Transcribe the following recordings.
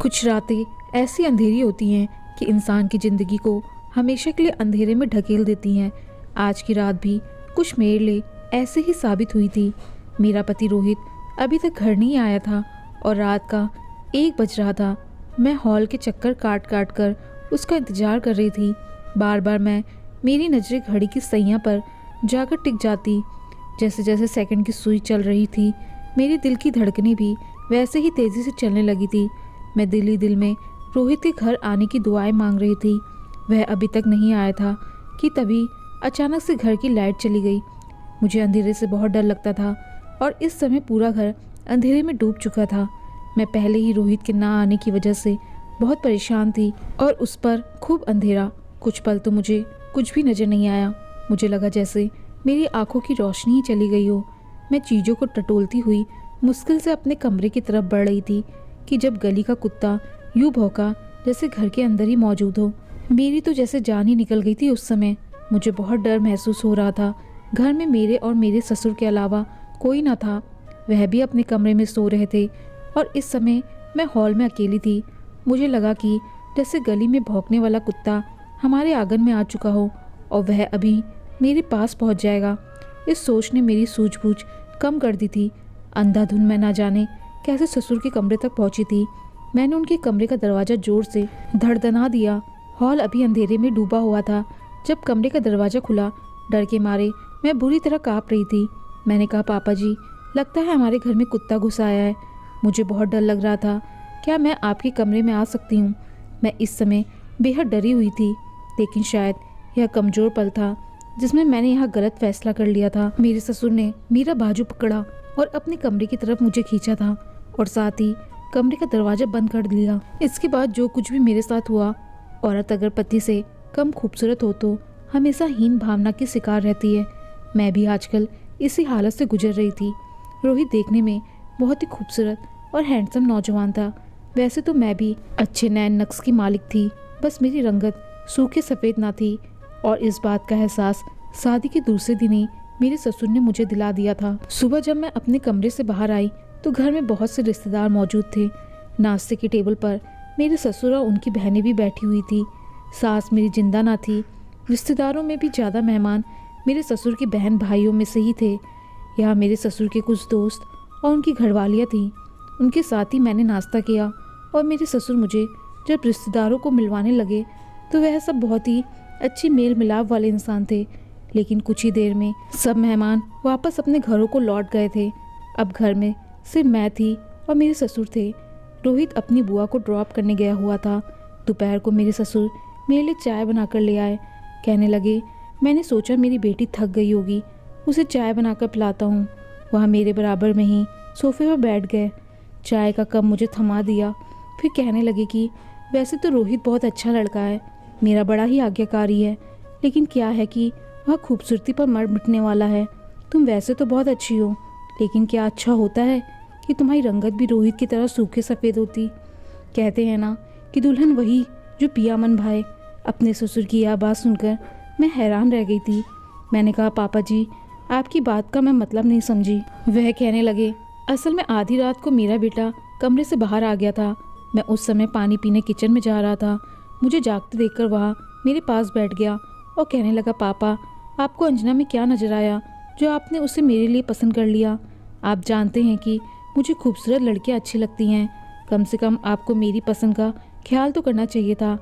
कुछ रातें ऐसी अंधेरी होती हैं कि इंसान की ज़िंदगी को हमेशा के लिए अंधेरे में ढकेल देती हैं। आज की रात भी कुछ मेरे लिए ऐसे ही साबित हुई थी। मेरा पति रोहित अभी तक घर नहीं आया था और रात का 1 बज रहा था। मैं हॉल के चक्कर काट काट कर उसका इंतज़ार कर रही थी। बार बार मेरी नज़रें घड़ी की सैया पर जाकर टिक जाती। जैसे जैसे सेकंड की सुई चल रही थी, मेरे दिल की धड़कनें भी वैसे ही तेज़ी से चलने लगी थी। मैं दिल ही दिल में रोहित के घर आने की दुआएं मांग रही थी। वह अभी तक नहीं आया था कि तभी अचानक से घर की लाइट चली गई। मुझे अंधेरे से बहुत डर लगता था और इस समय पूरा घर अंधेरे में डूब चुका था। मैं पहले ही रोहित के ना आने की वजह से बहुत परेशान थी और उस पर खूब अंधेरा। कुछ पल तो मुझे कुछ भी नज़र नहीं आया। मुझे लगा जैसे मेरी आंखों की रोशनी ही चली गई हो। मैं चीज़ों को टटोलती हुई मुश्किल से अपने कमरे की तरफ बढ़ रही थी कि जब गली का कुत्ता यूं भौंका जैसे घर के अंदर ही मौजूद हो। मेरी तो जैसे जान ही निकल गई थी उस समय। मुझे बहुत डर महसूस हो रहा था। घर में मेरे और मेरे ससुर के अलावा कोई ना था। वह भी अपने कमरे में सो रहे थे और इस समय मैं हॉल में अकेली थी। मुझे लगा कि जैसे गली में भौंकने वाला कुत्ता हमारे आंगन में आ चुका हो और वह अभी मेरे पास पहुंच जाएगा। इस सोच ने मेरी सूझबूझ कम कर दी थी। अंधाधुन मैं ना जाने कैसे ससुर के कमरे तक पहुंची थी। मैंने उनके कमरे का दरवाज़ा जोर से धड़धना दिया। हॉल अभी अंधेरे में डूबा हुआ था। जब कमरे का दरवाज़ा खुला, डर के मारे मैं बुरी तरह काँप रही थी। मैंने कहा, पापा जी, लगता है हमारे घर में कुत्ता घुस आया है। मुझे बहुत डर लग रहा था। क्या मैं आपके कमरे में आ सकती हूँ? मैं इस समय बेहद डरी हुई थी, लेकिन शायद यह कमज़ोर पल था जिसमें मैंने यह गलत फैसला कर लिया था। मेरे ससुर ने मेरा बाजू पकड़ा और अपने कमरे की तरफ मुझे खींचा था और साथ ही कमरे का दरवाज़ा बंद कर लिया। इसके बाद जो कुछ भी मेरे साथ हुआ, औरत अगर पति से कम खूबसूरत हो तो हमेशा हीन भावना की शिकार रहती है। मैं भी आजकल इसी हालत से गुजर रही थी। रोहित देखने में बहुत ही खूबसूरत और हैंडसम नौजवान था। वैसे तो मैं भी अच्छे नैन नक्श की मालिक थी, बस मेरी रंगत सूखे सफ़ेद ना थी और इस बात का एहसास शादी के दूसरे दिन ही मेरे ससुर ने मुझे दिला दिया था। सुबह जब मैं अपने कमरे से बाहर आई तो घर में बहुत से रिश्तेदार मौजूद थे। नाश्ते की टेबल पर मेरे ससुर और उनकी बहनें भी बैठी हुई थी। सास मेरी जिंदा ना थी। रिश्तेदारों में भी ज़्यादा मेहमान मेरे ससुर की बहन भाइयों में से ही थे। यहाँ मेरे ससुर के कुछ दोस्त और उनकी घरवालियाँ थीं। उनके साथ ही मैंने नाश्ता किया और मेरे ससुर मुझे जब रिश्तेदारों को मिलवाने लगे तो वह सब बहुत ही अच्छी मेल मिलाप वाले इंसान थे। लेकिन कुछ ही देर में सब मेहमान वापस अपने घरों को लौट गए थे। अब घर में सिर्फ मैं थी और मेरे ससुर थे। रोहित अपनी बुआ को ड्रॉप करने गया हुआ था। दोपहर को मेरे ससुर मेरे लिए चाय बनाकर ले आए। कहने लगे, मैंने सोचा मेरी बेटी थक गई होगी, उसे चाय बनाकर पिलाता हूँ। वह मेरे बराबर में ही सोफे पर बैठ गए। चाय का कप मुझे थमा दिया। फिर कहने लगे कि वैसे तो रोहित बहुत अच्छा लड़का है, मेरा बड़ा ही आज्ञाकारी है, लेकिन क्या है कि वह खूबसूरती पर मर मिटने वाला है। तुम वैसे तो बहुत अच्छी हो, लेकिन क्या अच्छा होता है कि तुम्हारी रंगत भी रोहित की तरह सूखे सफ़ेद होती। कहते हैं ना कि दुल्हन वही जो पिया मन भाए। अपने ससुर की यह बात सुनकर मैं हैरान रह गई थी। मैंने कहा, पापा जी, आपकी बात का मैं मतलब नहीं समझी। वह कहने लगे, असल में आधी रात को मेरा बेटा कमरे से बाहर आ गया था। मैं उस समय पानी पीने किचन में जा रहा था। मुझे जागते देखकर वह मेरे पास बैठ गया और कहने लगा, पापा, आपको अंजना में क्या नज़र आया जो आपने उसे मेरे लिए पसंद कर लिया? आप जानते हैं कि मुझे खूबसूरत लड़कियां अच्छी लगती हैं। कम से कम आपको मेरी पसंद का ख्याल तो करना चाहिए था।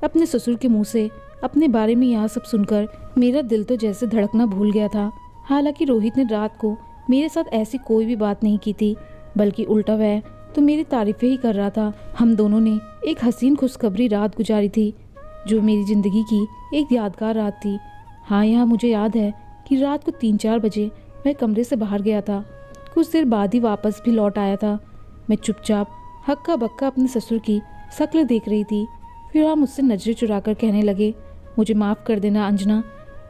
अपने ससुर के मुंह से अपने बारे में यह सब सुनकर मेरा दिल तो जैसे धड़कना भूल गया था। हालांकि रोहित ने रात को मेरे साथ ऐसी कोई भी बात नहीं की थी, बल्कि उल्टा वह तो मेरी तारीफें ही कर रहा था। हम दोनों ने एक हसीन खुशखबरी रात गुजारी थी, जो मेरी ज़िंदगी की एक यादगार रात थी। हाँ, यहाँ मुझे याद है कि रात को 3-4 बजे वह कमरे से बाहर गया था। कुछ देर बाद ही वापस भी लौट आया था। मैं चुपचाप हक्का बक्का अपने ससुर की शक्ल देख रही थी। फिर वह मुझसे नजरें चुराकर कहने लगे, मुझे माफ़ कर देना अंजना।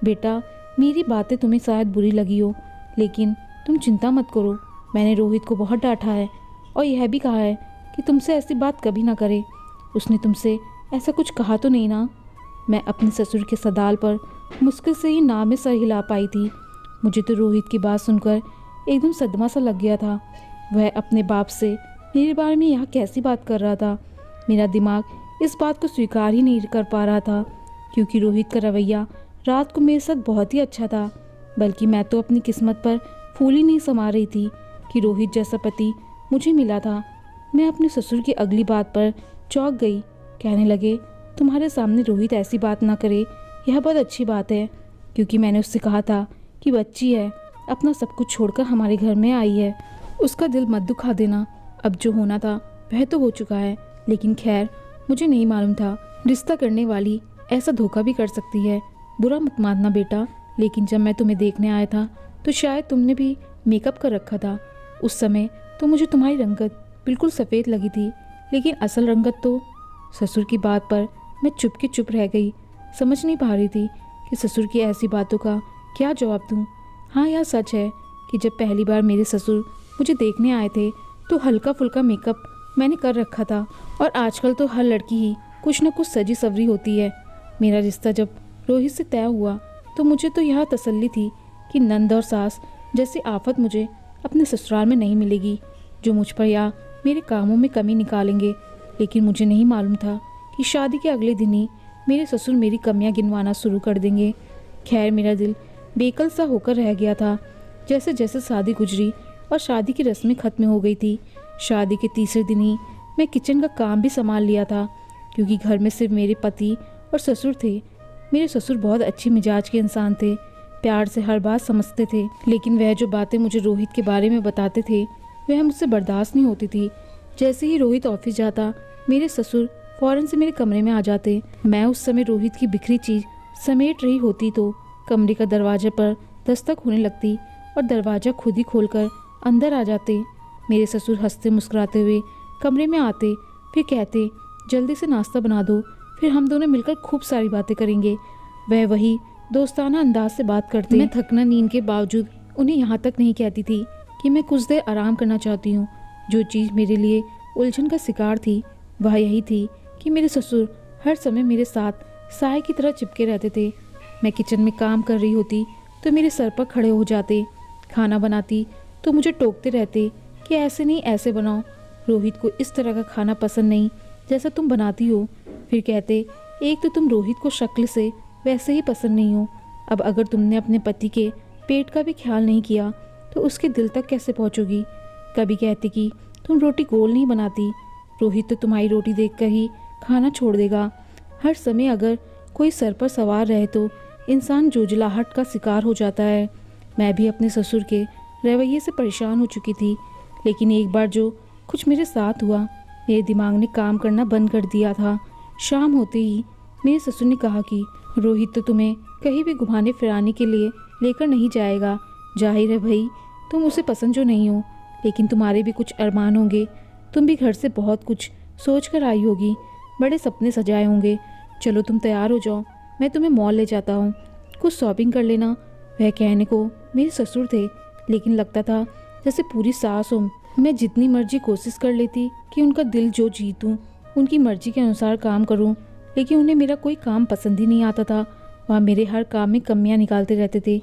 बेटा, मेरी बातें तुम्हें शायद बुरी लगी हो, लेकिन तुम चिंता मत करो। मैंने रोहित को बहुत डांटा है और यह भी कहा है कि तुमसे ऐसी बात कभी ना करे। उसने तुमसे ऐसा कुछ कहा तो नहीं ना? मैं अपने ससुर के सदाल पर मुश्किल से ही ना में सर हिला पाई थी। मुझे तो रोहित की बात सुनकर एकदम सदमा सा लग गया था। वह अपने बाप से मेरे बारे में यहाँ कैसी बात कर रहा था? मेरा दिमाग इस बात को स्वीकार ही नहीं कर पा रहा था, क्योंकि रोहित का रवैया रात को मेरे साथ बहुत ही अच्छा था। बल्कि मैं तो अपनी किस्मत पर फूल ही नहीं समा रही थी कि रोहित जैसा पति मुझे मिला था। मैं अपने ससुर की अगली बात पर चौंक गई। कहने लगे, तुम्हारे सामने रोहित ऐसी बात ना करे, यह बहुत अच्छी बात है, क्योंकि मैंने उससे कहा था कि बच्ची है, अपना सब कुछ छोड़कर हमारे घर में आई है, उसका दिल मत दुखा देना। अब जो होना था वह तो हो चुका है, लेकिन खैर मुझे नहीं मालूम था रिश्ता करने वाली ऐसा धोखा भी कर सकती है। बुरा मत मानना बेटा, लेकिन जब मैं तुम्हें देखने आया था तो शायद तुमने भी मेकअप कर रखा था। उस समय तो मुझे तुम्हारी रंगत बिल्कुल सफ़ेद लगी थी, लेकिन असल रंगत तो। ससुर की बात पर मैं चुप की चुप रह गई। समझ नहीं पा रही थी कि ससुर की ऐसी बातों का क्या जवाब दूं। हाँ, यह सच है कि जब पहली बार मेरे ससुर मुझे देखने आए थे तो हल्का फुल्का मेकअप मैंने कर रखा था, और आजकल तो हर लड़की ही कुछ न कुछ सजी सवरी होती है। मेरा रिश्ता जब रोहित से तय हुआ तो मुझे तो यह तसल्ली थी कि नंद और सास जैसी आफत मुझे अपने ससुराल में नहीं मिलेगी, जो मुझ पर या मेरे कामों में कमी निकालेंगे। लेकिन मुझे नहीं मालूम था कि शादी के अगले दिन ही मेरे ससुर मेरी कमियां गिनवाना शुरू कर देंगे। खैर, मेरा दिल बेकल सा होकर रह गया था। जैसे जैसे शादी गुजरी और शादी की रस्में खत्म हो गई थी, शादी के तीसरे दिन ही मैं किचन का काम भी संभाल लिया था, क्योंकि घर में सिर्फ मेरे पति और ससुर थे। मेरे ससुर बहुत अच्छे मिजाज के इंसान थे, प्यार से हर बात समझते थे, लेकिन वह जो बातें मुझे रोहित के बारे में बताते थे वह मुझसे बर्दाश्त नहीं होती थी। जैसे ही रोहित ऑफिस जाता, मेरे ससुर फौरन से मेरे कमरे में आ जाते। मैं उस समय रोहित की बिखरी चीज समेट रही होती तो कमरे का दरवाजे पर दस्तक होने लगती और दरवाज़ा खुद ही खोलकर अंदर आ जाते। मेरे ससुर हंसते मुस्कुराते हुए कमरे में आते, फिर कहते, जल्दी से नाश्ता बना दो, फिर हम दोनों मिलकर खूब सारी बातें करेंगे। वह वही दोस्ताना अंदाज से बात करते। मैं थकना नींद के बावजूद उन्हें यहाँ तक नहीं कहती थी कि मैं कुछ देर आराम करना चाहती हूँ। जो चीज़ मेरे लिए उलझन का शिकार थी वह यही थी कि मेरे ससुर हर समय मेरे साथ साए की तरह चिपके रहते थे। मैं किचन में काम कर रही होती तो मेरे सर पर खड़े हो जाते, खाना बनाती तो मुझे टोकते रहते कि ऐसे नहीं ऐसे बनाओ, रोहित को इस तरह का खाना पसंद नहीं जैसा तुम बनाती हो। फिर कहते, एक तो तुम रोहित को शक्ल से वैसे ही पसंद नहीं हो, अब अगर तुमने अपने पति के पेट का भी ख्याल नहीं किया तो उसके दिल तक कैसे पहुंचोगी। कभी कहते कि तुम रोटी गोल नहीं बनाती, रोहित तो तुम्हारी रोटी देखकर ही खाना छोड़ देगा। हर समय अगर कोई सर पर सवार रहे तो इंसान जोजलाहट का शिकार हो जाता है। मैं भी अपने ससुर के रवैये से परेशान हो चुकी थी, लेकिन एक बार जो कुछ मेरे साथ हुआ, मेरे दिमाग ने काम करना बंद कर दिया था। शाम होते ही मेरे ससुर ने कहा कि रोहित तो तुम्हें कहीं भी घुमाने फिराने के लिए लेकर नहीं जाएगा। जाहिर है भाई, तुम उसे पसंद जो नहीं हो, लेकिन तुम्हारे भी कुछ अरमान होंगे, तुम भी घर से बहुत कुछ सोच कर आई होगी, बड़े सपने सजाए होंगे। चलो तुम तैयार हो जाओ, मैं तुम्हें मॉल ले जाता हूँ, कुछ शॉपिंग कर लेना। वह कहने को मेरे ससुर थे, लेकिन लगता था जैसे पूरी सास हो। मैं जितनी मर्जी कोशिश कर लेती कि उनका दिल जो जीतूँ, उनकी मर्जी के अनुसार काम करूँ, लेकिन उन्हें मेरा कोई काम पसंद ही नहीं आता था। वह मेरे हर काम में कमियां निकालते रहते थे।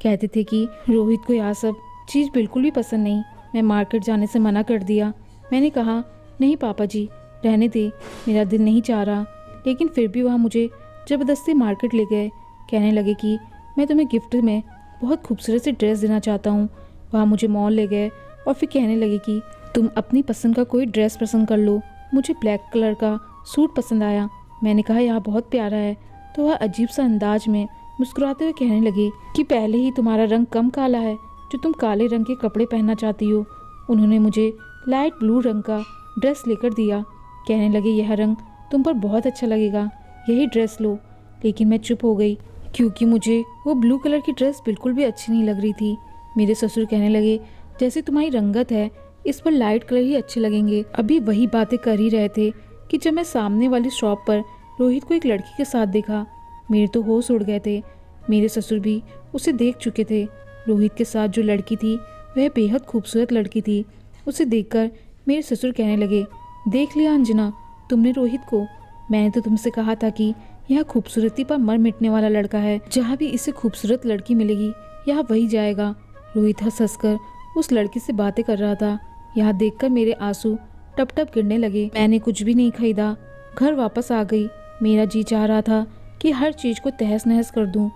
कहते थे कि रोहित को यह सब चीज़ बिल्कुल भी पसंद नहीं। मैं मार्केट जाने से मना कर दिया। मैंने कहा, नहीं पापा जी, रहने दे, मेरा दिल नहीं चाह रहा। लेकिन फिर भी वह मुझे ज़बरदस्ती मार्केट ले गए। कहने लगे कि मैं तुम्हें गिफ्ट में बहुत खूबसूरत सी ड्रेस देना चाहता हूँ। वहाँ मुझे मॉल ले गए और फिर कहने लगे कि तुम अपनी पसंद का कोई ड्रेस पसंद कर लो। मुझे ब्लैक कलर का सूट पसंद आया। मैंने कहा, यह बहुत प्यारा है। तो वह अजीब सा अंदाज में मुस्कुराते हुए कहने लगे कि पहले ही तुम्हारा रंग कम काला है जो तुम काले रंग के कपड़े पहनना चाहती हो। उन्होंने मुझे लाइट ब्लू रंग का ड्रेस लेकर दिया। कहने लगे, यह रंग तुम पर बहुत अच्छा लगेगा, यही ड्रेस लो। लेकिन मैं चुप हो गई, क्योंकि मुझे वो ब्लू कलर की ड्रेस बिल्कुल भी अच्छी नहीं लग रही थी। मेरे ससुर कहने लगे, जैसे तुम्हारी रंगत है, इस पर लाइट कलर ही अच्छे लगेंगे। अभी वही बातें कर ही रहे थे कि जब मैं सामने वाली शॉप पर रोहित को एक लड़की के साथ देखा। मेरे तो होश उड़ गए थे। मेरे ससुर भी उसे देख चुके थे। रोहित के साथ जो लड़की थी वह बेहद खूबसूरत लड़की थी। उसे देखकर मेरे ससुर कहने लगे, देख लिया अंजना, तुमने रोहित को? मैंने तो तुमसे कहा था कि यह खूबसूरती पर मर मिटने वाला लड़का है। जहाँ भी इसे खूबसूरत लड़की मिलेगी यहाँ वही जाएगा। रोहित हंस हंस कर उस लड़की से बातें कर रहा था। यह देखकर मेरे आंसू टप टप गिरने लगे। मैंने कुछ भी नहीं खरीदा, घर वापस आ गई। मेरा जी चाह रहा था कि हर चीज़ को तहस नहस कर दूं।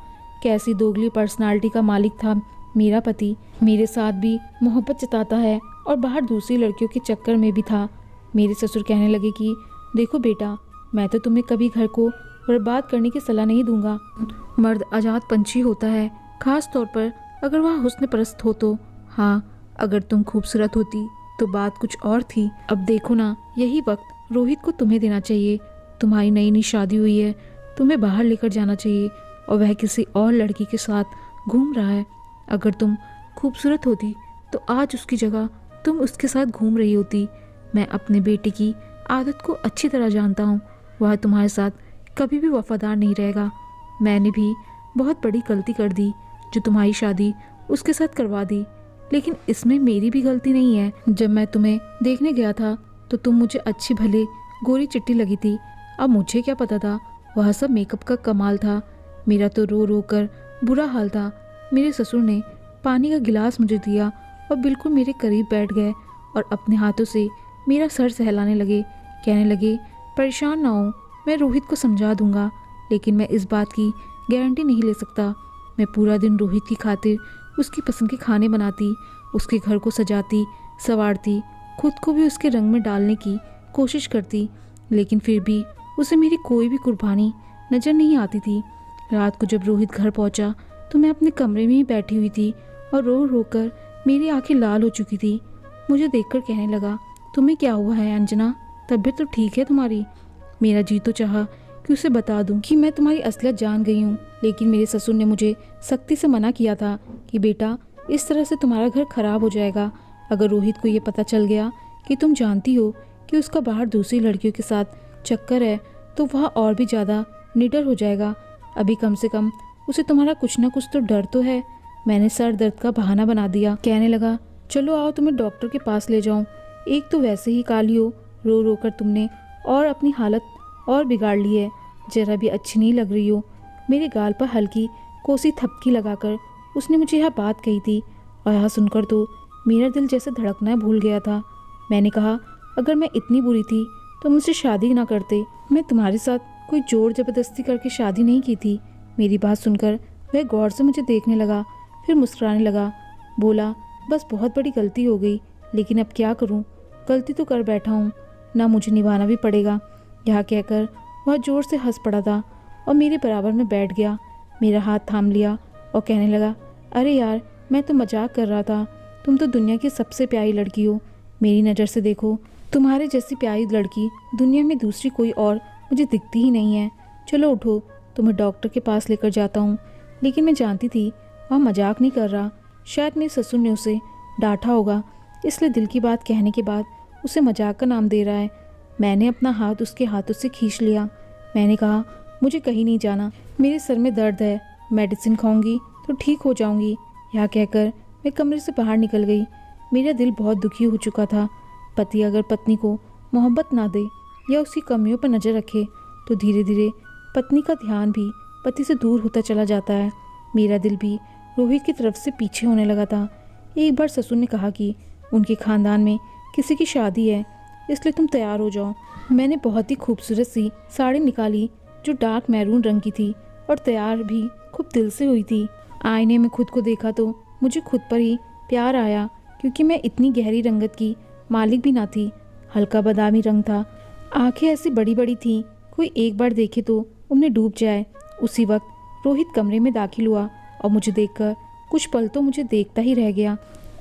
कैसी दोगली पर्सनालिटी का मालिक था मेरा पति। मेरे साथ भी मोहब्बत जताता है और बाहर दूसरी लड़कियों के चक्कर में भी था। मेरे ससुर कहने लगे कि देखो बेटा, मैं तो तुम्हें कभी घर को बर्बाद करने की सलाह नहीं दूंगा। मर्द आज़ाद पंछी होता है, खास तौर पर अगर वह हुस्न परस्त हो तो। हाँ, अगर तुम खूबसूरत होती तो बात कुछ और थी। अब देखो ना, यही वक्त रोहित को तुम्हें देना चाहिए। तुम्हारी नई नई शादी हुई है, तुम्हें बाहर लेकर जाना चाहिए और वह किसी और लड़की के साथ घूम रहा है। अगर तुम खूबसूरत होती तो आज उसकी जगह तुम उसके साथ घूम रही होती। मैं अपने बेटे की आदत को अच्छी तरह जानता हूँ, वह तुम्हारे साथ कभी भी वफादार नहीं रहेगा। मैंने भी बहुत बड़ी गलती कर दी जो तुम्हारी शादी उसके साथ करवा दी, लेकिन इसमें मेरी भी गलती नहीं है। जब मैं तुम्हें देखने गया था तो तुम मुझे अच्छी भले गोरी चिट्टी लगी थी। अब मुझे क्या पता था वह सब मेकअप का कमाल था। मेरा तो रो रो कर बुरा हाल था। मेरे ससुर ने पानी का गिलास मुझे दिया और बिल्कुल मेरे करीब बैठ गए और अपने हाथों से मेरा सर सहलाने लगे। कहने लगे, परेशान ना हो, मैं रोहित को समझा दूंगा, लेकिन मैं इस बात की गारंटी नहीं ले सकता। मैं पूरा दिन रोहित की खातिर उसकी पसंद के खाने बनाती, उसके घर को सजाती संवारती, खुद को भी उसके रंग में डालने की कोशिश करती, लेकिन फिर भी उसे मेरी कोई भी कुर्बानी नज़र नहीं आती थी। रात को जब रोहित घर पहुंचा तो मैं अपने कमरे में ही बैठी हुई थी और रो रो कर मेरी आंखें लाल हो चुकी थी। मुझे देखकर कहने लगा, तुम्हें क्या हुआ है अंजना, तबीयत तो ठीक है तुम्हारी? मेरा जी तो चाहा कि उसे बता दूं कि मैं तुम्हारी असलियत जान गई हूँ, लेकिन मेरे ससुर ने मुझे सख्ती से मना किया था कि बेटा, इस तरह से तुम्हारा घर खराब हो जाएगा। अगर रोहित को ये पता चल गया कि तुम जानती हो कि उसका बाहर दूसरी लड़कियों के साथ चक्कर है तो वह और भी ज़्यादा निडर हो जाएगा। अभी कम से कम उसे तुम्हारा कुछ ना कुछ तो डर तो है। मैंने सर दर्द का बहाना बना दिया। कहने लगा, चलो आओ तुम्हें डॉक्टर के पास ले जाऊं। एक तो वैसे ही काली हो, रो रो कर तुमने और अपनी हालत और बिगाड़ ली है, जरा भी अच्छी नहीं लग रही हो। मेरे गाल पर हल्की कोसी थपकी लगाकर उसने मुझे यह बात कही थी और यह सुनकर तो मेरा दिल जैसे धड़कना भूल गया था। मैंने कहा, अगर मैं इतनी बुरी थी तो मुझसे शादी ना करते। मैं तुम्हारे साथ कोई जोर जबरदस्ती करके शादी नहीं की थी। मेरी बात सुनकर वह गौर से मुझे देखने लगा, फिर मुस्कुराने लगा। बोला, बस बहुत बड़ी गलती हो गई, लेकिन अब क्या करूं, गलती तो कर बैठा हूं, ना मुझे निभाना भी पड़ेगा। यह कहकर वह जोर से हंस पड़ा था और मेरे बराबर में बैठ गया। मेरा हाथ थाम लिया और कहने लगा, अरे यार, मैं तो मजाक कर रहा था। तुम तो दुनिया की सबसे प्यारी लड़की हो। मेरी नज़र से देखो, तुम्हारे जैसी प्यारी लड़की दुनिया में दूसरी कोई और मुझे दिखती ही नहीं है। चलो उठो, तुम्हें डॉक्टर के पास लेकर जाता हूँ। लेकिन मैं जानती थी वह मजाक नहीं कर रहा। शायद मेरे ससुर ने उसे डांटा होगा, इसलिए दिल की बात कहने के बाद उसे मजाक का नाम दे रहा है। मैंने अपना हाथ उसके हाथों से खींच लिया। मैंने कहा, मुझे कहीं नहीं जाना, मेरे सर में दर्द है, मेडिसिन खाऊंगी तो ठीक हो जाऊंगी। यह कहकर मैं कमरे से बाहर निकल गई। मेरा दिल बहुत दुखी हो चुका था। पति अगर पत्नी को मोहब्बत ना दे या उसकी कमियों पर नज़र रखे तो धीरे धीरे पत्नी का ध्यान भी पति से दूर होता चला जाता है। मेरा दिल भी रोहित की तरफ से पीछे होने लगा था। एक बार ससुर ने कहा कि उनके खानदान में किसी की शादी है, इसलिए तुम तैयार हो जाओ। मैंने बहुत ही खूबसूरत सी साड़ी निकाली जो डार्क मैरून रंग की थी और तैयार भी खूब दिल से हुई थी। आईने में खुद को देखा तो मुझे खुद पर ही प्यार आया, क्योंकि मैं इतनी गहरी रंगत की मालिक भी ना थी। हल्का बादामी रंग था, आंखें ऐसी बड़ी बड़ी थीं, कोई एक बार देखे तो उनमें डूब जाए। उसी वक्त रोहित कमरे में दाखिल हुआ और मुझे देखकर कुछ पल तो मुझे देखता ही रह गया।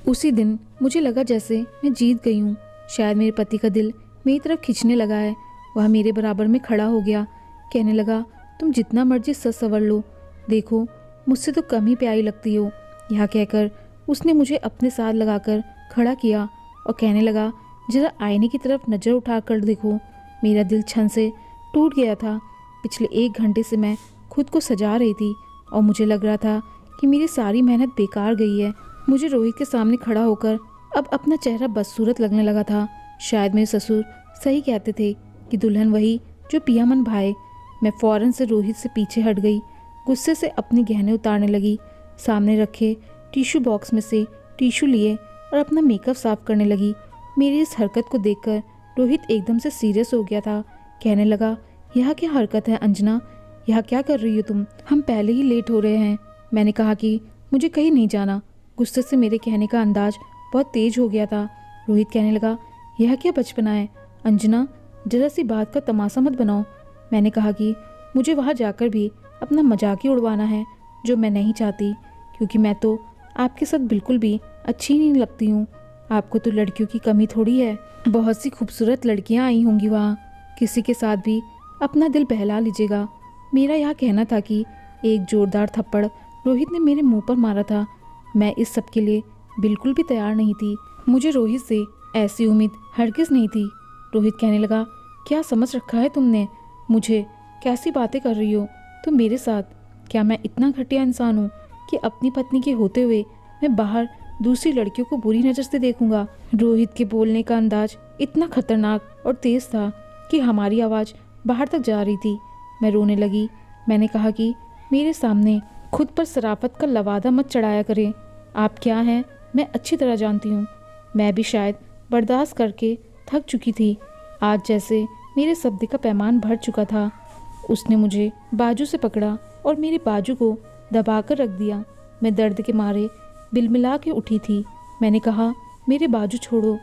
उसी दिन मुझे लगा जैसे मैं जीत गई हूँ। शायद मेरे पति का दिल मेरी तरफ खींचने लगा है। वह मेरे बराबर में खड़ा हो गया। कहने लगा, तुम जितना मर्जी सज संवर लो, देखो मुझसे तो कम ही प्यारी लगती हो। यह कहकर उसने मुझे अपने साथ लगाकर खड़ा किया और कहने लगा, जरा आईने की तरफ नज़र उठा कर देखो। मेरा दिल छन से टूट गया था। पिछले 1 घंटे से मैं खुद को सजा रही थी और मुझे लग रहा था कि मेरी सारी मेहनत बेकार गई है। मुझे रोहित के सामने खड़ा होकर अब अपना चेहरा बदसूरत लगने लगा था। शायद मेरे ससुर सही कहते थे कि दुल्हन वही जो पिया मन भाए। मैं फ़ौरन से रोहित से पीछे हट गई, गुस्से से अपने गहने उतारने लगी। सामने रखे टिश्यू बॉक्स में से टिश्यू लिए और अपना मेकअप साफ करने लगी। मेरी इस हरकत को देखकर रोहित एकदम से सीरियस हो गया था। कहने लगा, यह क्या हरकत है अंजना, यह क्या कर रही हो तुम? हम पहले ही लेट हो रहे हैं। मैंने कहा कि मुझे कहीं नहीं जाना। गुस्से से मेरे कहने का अंदाज बहुत तेज हो गया था। रोहित कहने लगा, यह क्या बचपना है अंजना, जरा सी बात का तमाशा मत बनाओ। मैंने कहा कि मुझे वहाँ जाकर भी अपना मजाक ही उड़वाना है, जो मैं नहीं चाहती, क्योंकि मैं तो आपके साथ बिल्कुल भी अच्छी नहीं लगती हूँ। आपको तो लड़कियों की कमी थोड़ी है, बहुत सी खूबसूरत लड़कियाँ आई होंगी वहाँ, किसी के साथ भी अपना दिल बहला लीजिएगा। मेरा यह कहना था कि एक जोरदार थप्पड़ रोहित ने मेरे मुंह पर मारा था। मैं इस सब के लिए बिल्कुल भी तैयार नहीं थी। मुझे रोहित से ऐसी उम्मीद हरगिज़ नहीं थी। रोहित कहने लगा, क्या समझ रखा है तुमने मुझे? कैसी बातें कर रही हो तुम मेरे साथ? क्या मैं इतना घटिया इंसान हूँ कि अपनी पत्नी के होते हुए मैं बाहर दूसरी लड़कियों को बुरी नज़र से देखूंगा? रोहित के बोलने का अंदाज इतना खतरनाक और तेज था कि हमारी आवाज़ बाहर तक जा रही थी। मैं रोने लगी। मैंने कहा कि मेरे सामने खुद पर शराफत का लवादा मत चढ़ाया करें। आप क्या हैं मैं अच्छी तरह जानती हूँ। मैं भी शायद बर्दाश्त करके थक चुकी थी। आज जैसे मेरे सब्र का पैमान भर चुका था। उसने मुझे बाजू से पकड़ा और मेरे बाजू को दबाकर रख दिया। मैं दर्द के मारे बिलमिला के उठी थी। मैंने कहा, मेरे बाजू छोड़ो।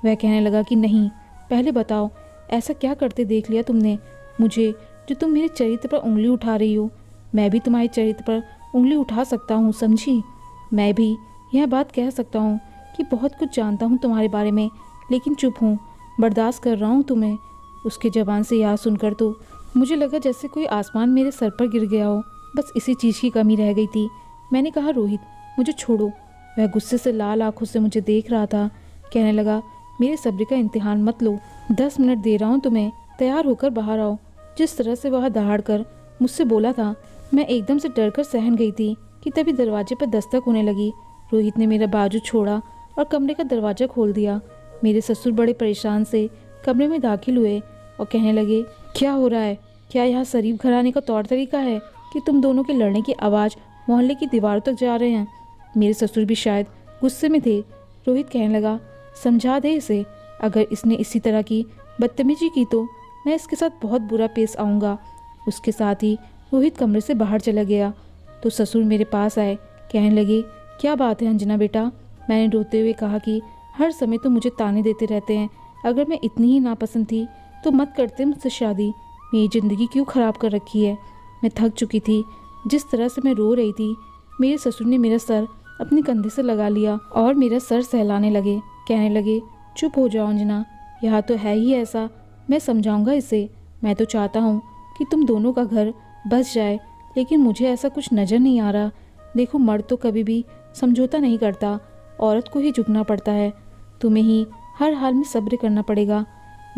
वह कहने लगा कि नहीं, पहले बताओ ऐसा क्या करते देख लिया तुमने मुझे जो तुम मेरे चरित्र पर उंगली उठा रही हो? मैं भी तुम्हारे चरित्र पर उंगली उठा सकता हूँ, समझी? मैं भी यह बात कह सकता हूँ कि बहुत कुछ जानता हूँ तुम्हारे बारे में, लेकिन चुप हूँ, बर्दाश्त कर रहा हूँ तुम्हें। उसके ज़बान से यह सुनकर तो मुझे लगा जैसे कोई आसमान मेरे सर पर गिर गया हो। बस इसी चीज़ की कमी रह गई थी। मैंने कहा, रोहित मुझे छोड़ो। वह गुस्से से लाल आंखों से मुझे देख रहा था। कहने लगा, मेरे सब्र का इम्तिहान मत लो। 10 मिनट दे रहा हूँ तुम्हें, तैयार होकर बाहर आओ। जिस तरह से वह दहाड़ कर मुझसे बोला था, मैं एकदम से डर कर सहन गई थी कि तभी दरवाजे पर दस्तक होने लगी। रोहित ने मेरा बाजू छोड़ा और कमरे का दरवाज़ा खोल दिया। मेरे ससुर बड़े परेशान से कमरे में दाखिल हुए और कहने लगे, क्या हो रहा है? क्या यह शरीफ घराने का तौर तरीका है कि तुम दोनों के लड़ने की आवाज़ मोहल्ले की दीवारों तक जा रहे हैं? मेरे ससुर भी शायद गुस्से में थे। रोहित कहने लगा, समझा दे इसे, अगर इसने इसी तरह की बदतमीजी की तो मैं इसके साथ बहुत बुरा पेश आऊँगा। उसके साथ ही रोहित कमरे से बाहर चला गया तो ससुर मेरे पास आए। कहने लगे, क्या बात है अंजना बेटा? मैंने रोते हुए कहा कि हर समय तो मुझे ताने देते रहते हैं। अगर मैं इतनी ही नापसंद थी तो मत करते मुझसे शादी। मेरी ज़िंदगी क्यों ख़राब कर रखी है? मैं थक चुकी थी। जिस तरह से मैं रो रही थी, मेरे ससुर ने मेरा सर अपने कंधे से लगा लिया और मेरा सर सहलाने लगे। कहने लगे, चुप हो जाओ अंजना, यह तो है ही ऐसा, मैं समझाऊंगा इसे। मैं तो चाहता हूँ कि तुम दोनों का घर बस जाए, लेकिन मुझे ऐसा कुछ नज़र नहीं आ रहा। देखो, मर्द तो कभी भी समझौता नहीं करता, औरत को ही झुकना पड़ता है। तुम्हें ही हर हाल में सब्र करना पड़ेगा।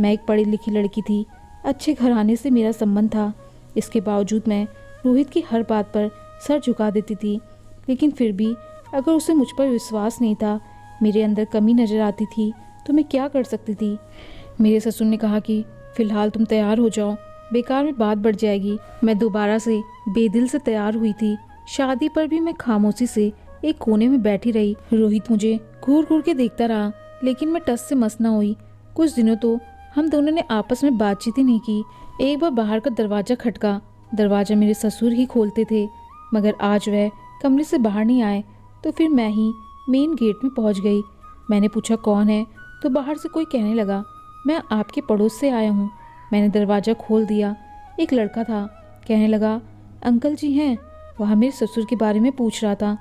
मैं एक पढ़ी लिखी लड़की थी, अच्छे घराने से मेरा संबंध था। इसके बावजूद मैं रोहित की हर बात पर सर झुका देती थी। लेकिन फिर भी अगर उसे मुझ पर विश्वास नहीं था, मेरे अंदर कमी नज़र आती थी, तो मैं क्या कर सकती थी? मेरे ससुर ने कहा कि फ़िलहाल तुम तैयार हो जाओ, बेकार में बात बढ़ जाएगी। मैं दोबारा से बेदिल से तैयार हुई थी। शादी पर भी मैं खामोशी से एक कोने में बैठी रही। रोहित मुझे घूर घूर के देखता रहा, लेकिन मैं टस से मस ना हुई। कुछ दिनों तो हम दोनों ने आपस में बातचीत ही नहीं की। एक बार बाहर का दरवाज़ा खटका। दरवाज़ा मेरे ससुर ही खोलते थे, मगर आज वह कमरे से बाहर नहीं आए, तो फिर मैं ही मेन गेट में पहुंच गई। मैंने पूछा, कौन है? तो बाहर से कोई कहने लगा, मैं आपके पड़ोस से आया हूँ। मैंने दरवाज़ा खोल दिया। एक लड़का था। कहने लगा, अंकल जी हैं? वह मेरे ससुर के बारे में पूछ रहा था।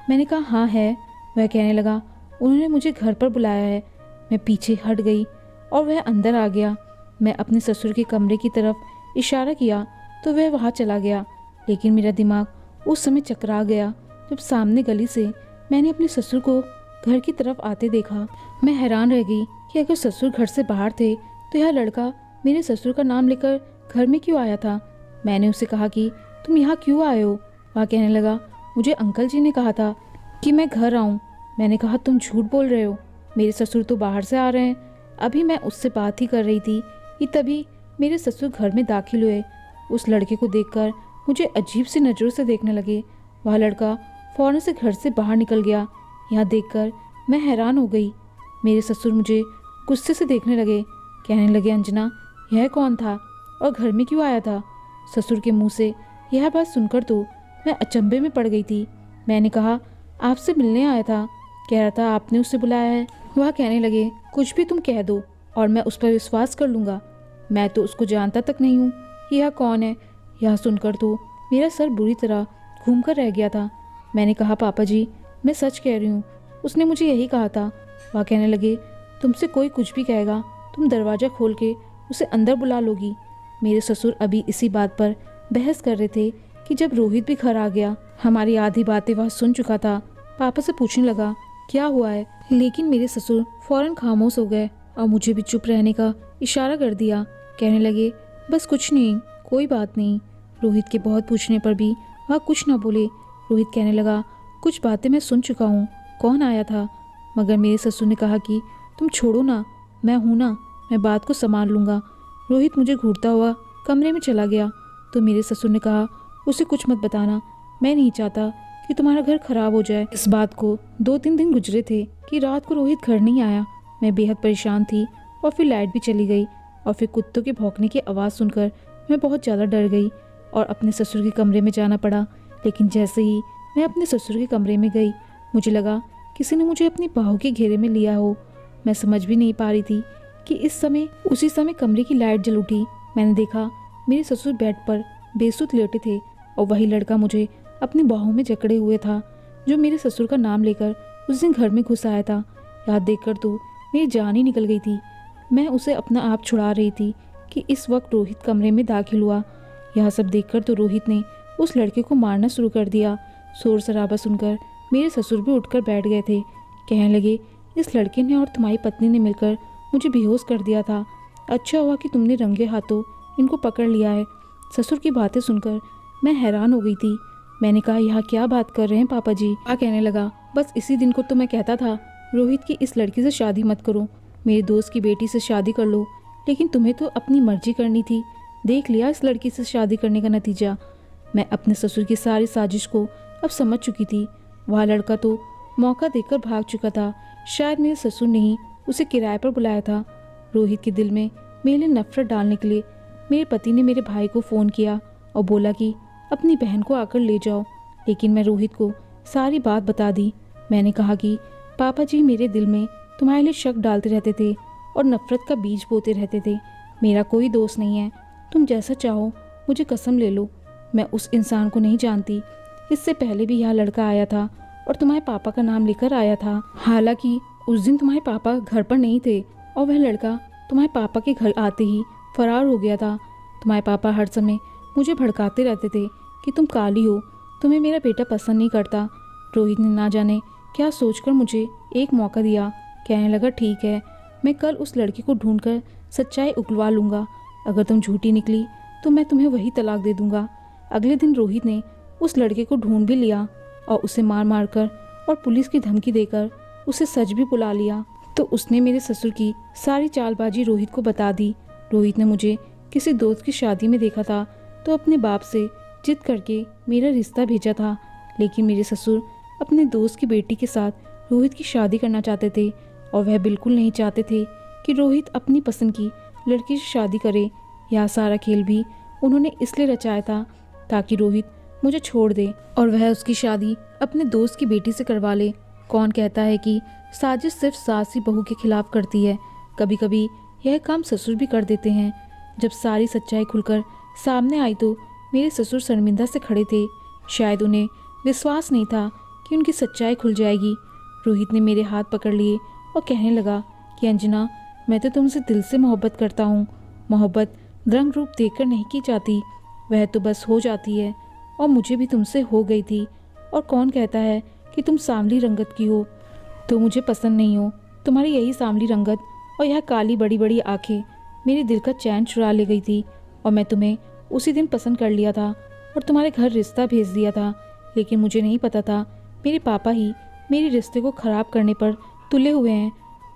मैंने कहा, हाँ है। वह कहने लगा, उन्होंने मुझे घर पर बुलाया है। मैं पीछे हट गई और वह अंदर आ गया। मैं अपने ससुर के कमरे की तरफ इशारा किया तो वह वहाँ चला गया, लेकिन मेरा दिमाग उस समय चकरा गया जब सामने गली से मैंने अपने ससुर को घर की तरफ आते देखा। मैं हैरान रह गई कि अगर ससुर घर से बाहर थे तो यह लड़का मेरे ससुर का नाम लेकर घर में क्यों आया था। मैंने उसे कहा कि तुम यहाँ क्यों आए हो? वह कहने लगा, मुझे अंकल जी ने कहा था कि मैं घर आऊँ। मैंने कहा, तुम झूठ बोल रहे हो, मेरे ससुर तो बाहर से आ रहे हैं। अभी मैं उससे बात ही कर रही थी कि तभी मेरे ससुर घर में दाखिल हुए। उस लड़के को देखकर मुझे अजीब सी नज़रों से देखने लगे। वह लड़का फ़ौरन से घर से बाहर निकल गया। यह देखकर मैं हैरान हो गई। मेरे ससुर मुझे गुस्से से देखने लगे। कहने लगे, अंजना यह कौन था और घर में क्यों आया था? ससुर के मुंह से यह बात सुनकर तो मैं अचंभे में पड़ गई थी। मैंने कहा, आपसे मिलने आया था। कह रहा था आपने उसे बुलाया है। वह कहने लगे, कुछ भी तुम कह दो और मैं उस पर विश्वास कर लूँगा। मैं तो उसको जानता तक नहीं हूँ। यह कौन है? यह सुनकर तो मेरा सर बुरी तरह घूम कर रह गया था। मैंने कहा, पापा जी मैं सच कह रही हूँ, उसने मुझे यही कहा था। वह कहने लगे, तुमसे कोई कुछ भी कहेगा तुम दरवाज़ा खोल के उसे अंदर बुला लोगी। मेरे ससुर अभी इसी बात पर बहस कर रहे थे कि जब रोहित भी घर आ गया। हमारी आधी बातें वह सुन चुका था। पापा से पूछने लगा, क्या हुआ है? लेकिन मेरे ससुर फौरन खामोश हो गए और मुझे भी चुप रहने का इशारा कर दिया। कहने लगे, बस कुछ नहीं, कोई बात नहीं। रोहित के बहुत पूछने पर भी वह कुछ न बोले। रोहित कहने लगा, कुछ बातें मैं सुन चुका हूँ, कौन आया था? मगर मेरे ससुर ने कहा कि तुम छोड़ो ना, मैं हूँ ना, मैं बात को संभाल लूँगा। रोहित मुझे घूरता हुआ कमरे में चला गया तो मेरे ससुर ने कहा, उसे कुछ मत बताना, मैं नहीं चाहता कि तुम्हारा घर खराब हो जाए। इस बात को 2-3 दिन गुजरे थे कि रात को रोहित घर नहीं आया। मैं बेहद परेशान थी और फिर लाइट भी चली गई और फिर कुत्तों के भौंकने की आवाज़ सुनकर मैं बहुत ज़्यादा डर गई और अपने ससुर के कमरे में जाना पड़ा। लेकिन जैसे ही मैं अपने ससुर के कमरे में गई, मुझे लगा किसी ने मुझे अपनी बाहों के घेरे में लिया हो। मैं समझ भी नहीं पा रही थी कि उसी समय कमरे की लाइट जल उठी। मैंने देखा मेरे ससुर बेड पर बेसुध लेटे थे और वही लड़का मुझे अपनी बाहों में जकड़े हुए था जो मेरे ससुर का नाम लेकर उस दिन घर में घुस आया था। याद देखकर तो मेरी जान ही निकल गई थी। मैं उसे अपना आप छुड़ा रही थी कि इस वक्त रोहित कमरे में दाखिल हुआ। यह सब देखकर तो रोहित ने उस लड़के को मारना शुरू कर दिया। शोर शराबा सुनकर मेरे ससुर भी उठकर बैठ गए थे। कहने लगे, इस लड़के ने और तुम्हारी पत्नी ने मिलकर मुझे बेहोश कर दिया था। अच्छा हुआ कि तुमने रंगे हाथों इनको पकड़ लिया है। ससुर की बातें सुनकर मैं हैरान हो गई थी। मैंने कहा, यह क्या बात कर रहे हैं पापा जी? कहने लगा, बस इसी दिन को तो मैं कहता था रोहित की इस लड़की से शादी मत करो, मेरे दोस्त की बेटी से शादी कर लो। लेकिन तुम्हें तो अपनी मर्जी करनी थी। देख लिया इस लड़की से शादी करने का नतीजा। मैं अपने ससुर की सारी साजिश को अब समझ चुकी थी। वह लड़का तो मौका देकर भाग चुका था। शायद मेरे ससुर ने ही उसे किराए पर बुलाया था। रोहित के दिल में मेरे लिए नफरत डालने के लिए मेरे पति ने मेरे भाई को फ़ोन किया और बोला कि अपनी बहन को आकर ले जाओ। लेकिन मैं रोहित को सारी बात बता दी। मैंने कहा कि पापा जी मेरे दिल में तुम्हारे लिए शक डालते रहते थे और नफरत का बीज बोते रहते थे। मेरा कोई दोष नहीं है। तुम जैसा चाहो मुझे कसम ले लो, मैं उस इंसान को नहीं जानती। इससे पहले भी यह लड़का आया था और तुम्हारे पापा का नाम लेकर आया था। हालांकि उस दिन तुम्हारे पापा घर पर नहीं थे और वह लड़का तुम्हारे पापा के घर आते ही फरार हो गया था। तुम्हारे पापा हर समय मुझे भड़काते रहते थे कि तुम काली हो, तुम्हें मेरा बेटा पसंद नहीं करता। रोहित ने ना जाने क्या सोचकर मुझे एक मौका दिया। कहने लगा, ठीक है, मैं कल उस लड़के को ढूंढकर सच्चाई उगलवा लूँगा। अगर तुम झूठी निकली तो मैं तुम्हें वही तलाक दे दूँगा। अगले दिन रोहित ने उस लड़के को ढूंढ भी लिया और उसे मार मार कर और पुलिस की धमकी देकर उसे सच भी बुला लिया। तो उसने मेरे ससुर की सारी चालबाजी रोहित को बता दी। रोहित ने मुझे किसी दोस्त की शादी में देखा था तो अपने बाप से जिद करके मेरा रिश्ता भेजा था। लेकिन मेरे ससुर अपने दोस्त की बेटी के साथ रोहित की शादी करना चाहते थे और वह बिल्कुल नहीं चाहते थे कि रोहित अपनी पसंद की लड़की से शादी करे। यह सारा खेल भी उन्होंने इसलिए रचाया था ताकि रोहित मुझे छोड़ दे और वह उसकी शादी अपने दोस्त की बेटी से करवा ले। कौन कहता है कि साजिश सिर्फ सास ही बहू के खिलाफ करती है? कभी कभी यह काम ससुर भी कर देते हैं। जब सारी सच्चाई खुलकर सामने आई तो मेरे ससुर शर्मिंदा से खड़े थे। शायद उन्हें विश्वास नहीं था कि उनकी सच्चाई खुल जाएगी। रोहित ने मेरे हाथ पकड़ लिए और कहने लगा कि अंजना, मैं तो तुमसे दिल से मोहब्बत करता हूँ। मोहब्बत रंग रूप देखकर नहीं की जाती, वह तो बस हो जाती है और मुझे भी तुमसे हो गई थी। और कौन कहता है कि तुम सांवली रंगत की हो तो मुझे पसंद नहीं हो। तुम्हारी यही सांवली रंगत और यह काली बड़ी बड़ी आंखें मेरे दिल का चैन चुरा ले गई थी और मैं तुम्हें उसी दिन पसंद कर लिया था और तुम्हारे घर रिश्ता भेज दिया था। लेकिन मुझे नहीं पता था मेरे पापा ही मेरे रिश्ते को ख़राब करने पर तुले हुए हैं।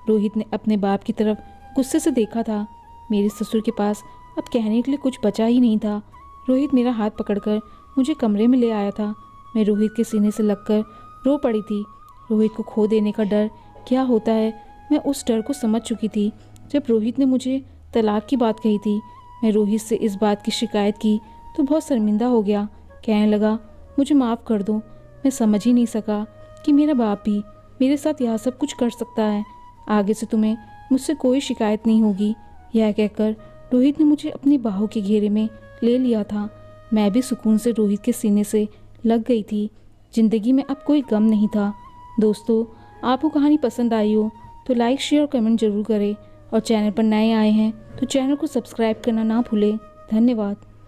रोहित ने अपने बाप की तरफ गुस्से से देखा था। मेरे ससुर के पास अब कहने के लिए कुछ बचा ही नहीं था। रोहित मेरा हाथ पकड़कर मुझे कमरे में ले आया था। मैं रोहित के सीने से लगकर रो पड़ी थी। रोहित को खो देने का डर क्या होता है, मैं उस डर को समझ चुकी थी। जब रोहित ने मुझे तलाक की बात कही थी। मैं रोहित से इस बात की शिकायत की तो बहुत शर्मिंदा हो गया। कहने लगा, मुझे माफ़ कर दो, मैं समझ ही नहीं सका कि मेरा बाप भी मेरे साथ यह सब कुछ कर सकता है। आगे से तुम्हें मुझसे कोई शिकायत नहीं होगी। यह कहकर रोहित ने मुझे अपनी बाहों के घेरे में ले लिया था। मैं भी सुकून से रोहित के सीने से लग गई थी। ज़िंदगी में अब कोई गम नहीं था। दोस्तों, आपको कहानी पसंद आई हो तो लाइक, शेयर और कमेंट ज़रूर करें, और चैनल पर नए आए हैं तो चैनल को सब्सक्राइब करना ना भूलें। धन्यवाद।